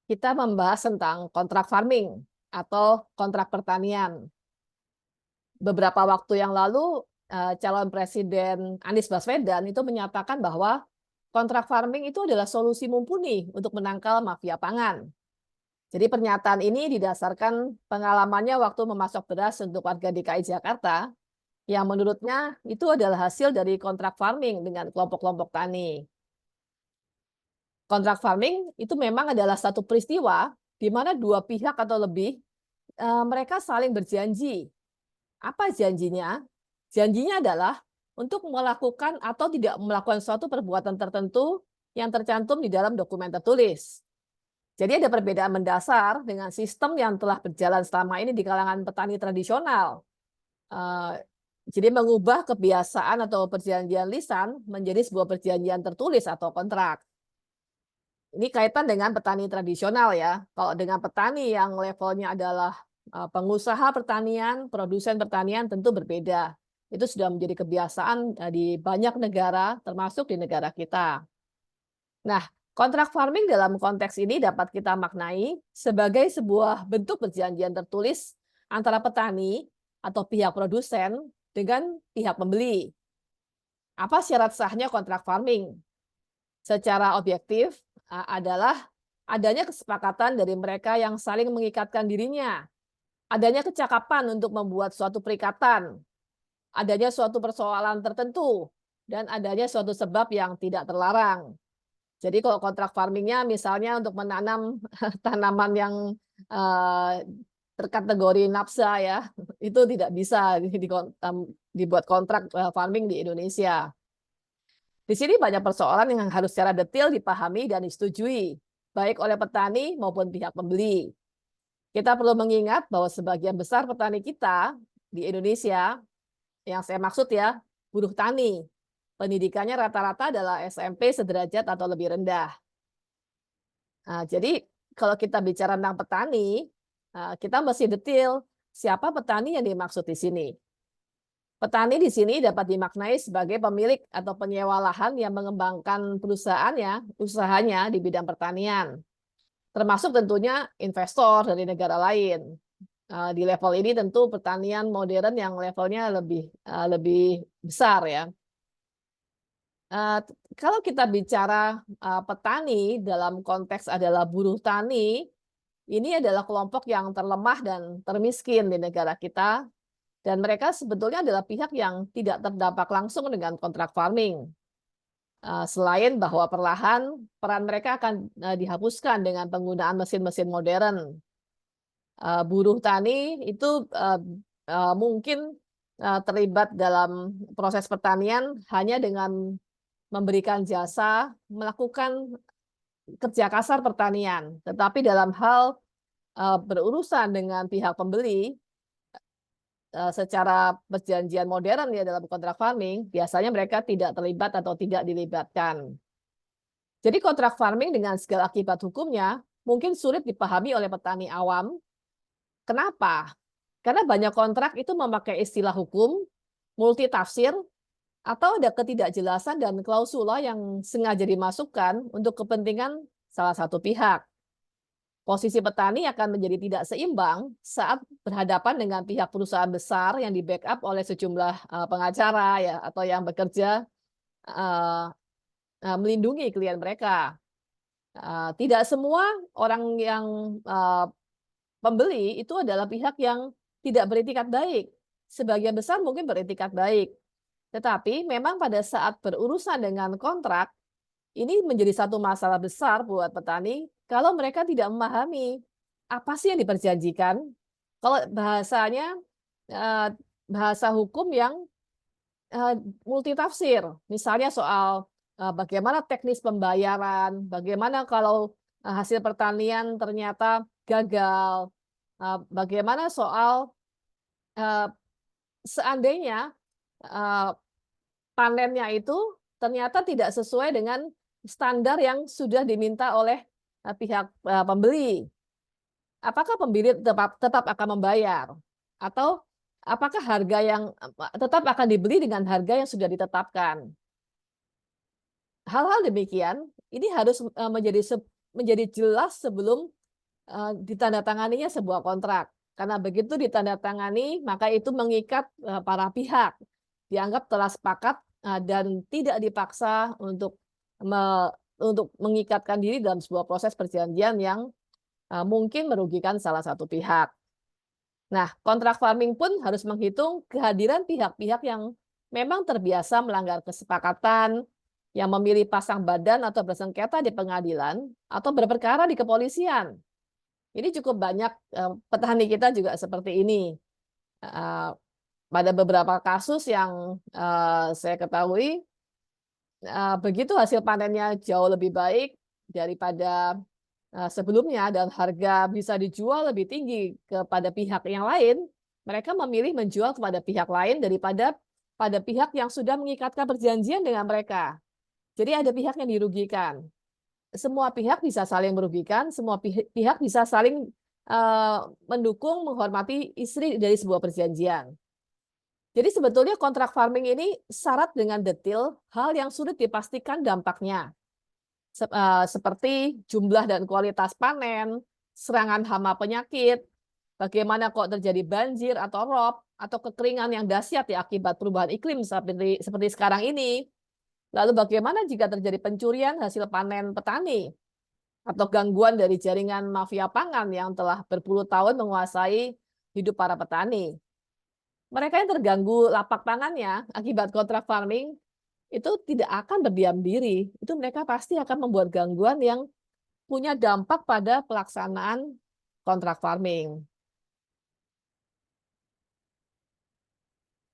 Kita membahas tentang kontrak farming atau kontrak pertanian. Beberapa waktu yang lalu, calon presiden Anies Baswedan itu menyatakan bahwa kontrak farming itu adalah solusi mumpuni untuk menangkal mafia pangan. Jadi pernyataan ini didasarkan pengalamannya waktu memasok beras untuk warga DKI Jakarta, yang menurutnya itu adalah hasil dari kontrak farming dengan kelompok-kelompok tani. Kontrak farming itu memang adalah satu peristiwa di mana dua pihak atau lebih mereka saling berjanji. Apa janjinya? Janjinya adalah untuk melakukan atau tidak melakukan suatu perbuatan tertentu yang tercantum di dalam dokumen tertulis. Jadi ada perbedaan mendasar dengan sistem yang telah berjalan selama ini di kalangan petani tradisional. Eh, Jadi mengubah kebiasaan atau perjanjian lisan menjadi sebuah perjanjian tertulis atau kontrak. Ini kaitan dengan petani tradisional ya. Kalau dengan petani yang levelnya adalah pengusaha pertanian, produsen pertanian tentu berbeda. Itu sudah menjadi kebiasaan di banyak negara, termasuk di negara kita. Nah, kontrak farming dalam konteks ini dapat kita maknai sebagai sebuah bentuk perjanjian tertulis antara petani atau pihak produsen dengan pihak pembeli. Apa syarat sahnya kontrak farming? Secara objektif adalah adanya kesepakatan dari mereka yang saling mengikatkan dirinya, adanya kecakapan untuk membuat suatu perikatan, adanya suatu persoalan tertentu, dan adanya suatu sebab yang tidak terlarang. Jadi kalau kontrak farmingnya misalnya untuk menanam tanaman yang eh, terkategori nafsa ya, itu tidak bisa dibuat kontrak farming di Indonesia. Di sini banyak persoalan yang harus secara detail dipahami dan disetujui, baik oleh petani maupun pihak pembeli. Kita perlu mengingat bahwa sebagian besar petani kita di Indonesia, yang saya maksud ya, buruh tani, pendidikannya rata-rata adalah SMP sederajat atau lebih rendah. Nah, jadi kalau kita bicara tentang petani, kita mesti detail siapa petani yang dimaksud di sini. Petani di sini dapat dimaknai sebagai pemilik atau penyewa lahan yang mengembangkan usahanya di bidang pertanian. Termasuk tentunya investor dari negara lain. Di level ini tentu pertanian modern yang levelnya lebih besar ya. Kalau kita bicara petani dalam konteks adalah buruh tani, ini adalah kelompok yang terlemah dan termiskin di negara kita. Dan mereka sebetulnya adalah pihak yang tidak terdampak langsung dengan kontrak farming. Selain bahwa perlahan peran mereka akan dihapuskan dengan penggunaan mesin-mesin modern. Buruh tani itu mungkin terlibat dalam proses pertanian hanya dengan memberikan jasa, melakukan kerja kasar pertanian. Tetapi dalam hal berurusan dengan pihak pembeli, secara perjanjian modern ya dalam kontrak farming, biasanya mereka tidak terlibat atau tidak dilibatkan. Jadi kontrak farming dengan segala akibat hukumnya mungkin sulit dipahami oleh petani awam. Kenapa? Karena banyak kontrak itu memakai istilah hukum, multitafsir, atau ada ketidakjelasan dan klausula yang sengaja dimasukkan untuk kepentingan salah satu pihak. Posisi petani akan menjadi tidak seimbang saat berhadapan dengan pihak perusahaan besar yang di-backup oleh sejumlah pengacara ya atau yang bekerja melindungi klien mereka. Tidak semua orang yang pembeli itu adalah pihak yang tidak beretikat baik. Sebagian besar mungkin beretikat baik. Tetapi memang pada saat berurusan dengan kontrak, ini menjadi satu masalah besar buat petani kalau mereka tidak memahami apa sih yang diperjanjikan. Kalau bahasanya bahasa hukum yang multitafsir, misalnya soal bagaimana teknis pembayaran, bagaimana kalau hasil pertanian ternyata gagal, bagaimana soal seandainya panennya itu ternyata tidak sesuai dengan standar yang sudah diminta oleh pihak pembeli. Apakah pembeli tetap akan membayar? Atau apakah harga yang tetap akan dibeli dengan harga yang sudah ditetapkan? Hal-hal demikian ini harus menjadi menjadi jelas sebelum ditandatanganinya sebuah kontrak. Karena begitu ditandatangani, maka itu mengikat para pihak. Dianggap telah sepakat dan tidak dipaksa untuk mengikatkan diri dalam sebuah proses perjanjian yang mungkin merugikan salah satu pihak. Nah, kontrak farming pun harus menghitung kehadiran pihak-pihak yang memang terbiasa melanggar kesepakatan, yang memilih pasang badan atau bersengketa di pengadilan, atau berperkara di kepolisian. Ini cukup banyak petani kita juga seperti ini. Pada beberapa kasus yang saya ketahui, begitu hasil panennya jauh lebih baik daripada sebelumnya dan harga bisa dijual lebih tinggi kepada pihak yang lain, mereka memilih menjual kepada pihak lain daripada pada pihak yang sudah mengikatkan perjanjian dengan mereka. Jadi ada pihak yang dirugikan. Semua pihak bisa saling merugikan, semua pihak bisa saling mendukung, menghormati istri dari sebuah perjanjian. Jadi sebetulnya kontrak farming ini syarat dengan detail hal yang sulit dipastikan dampaknya. Seperti jumlah dan kualitas panen, serangan hama penyakit, bagaimana kok terjadi banjir atau rob, atau kekeringan yang dahsyat ya akibat perubahan iklim seperti sekarang ini. Lalu bagaimana jika terjadi pencurian hasil panen petani atau gangguan dari jaringan mafia pangan yang telah berpuluh tahun menguasai hidup para petani. Mereka yang terganggu lapak pangannya akibat kontrak farming itu tidak akan berdiam diri. Itu mereka pasti akan membuat gangguan yang punya dampak pada pelaksanaan kontrak farming.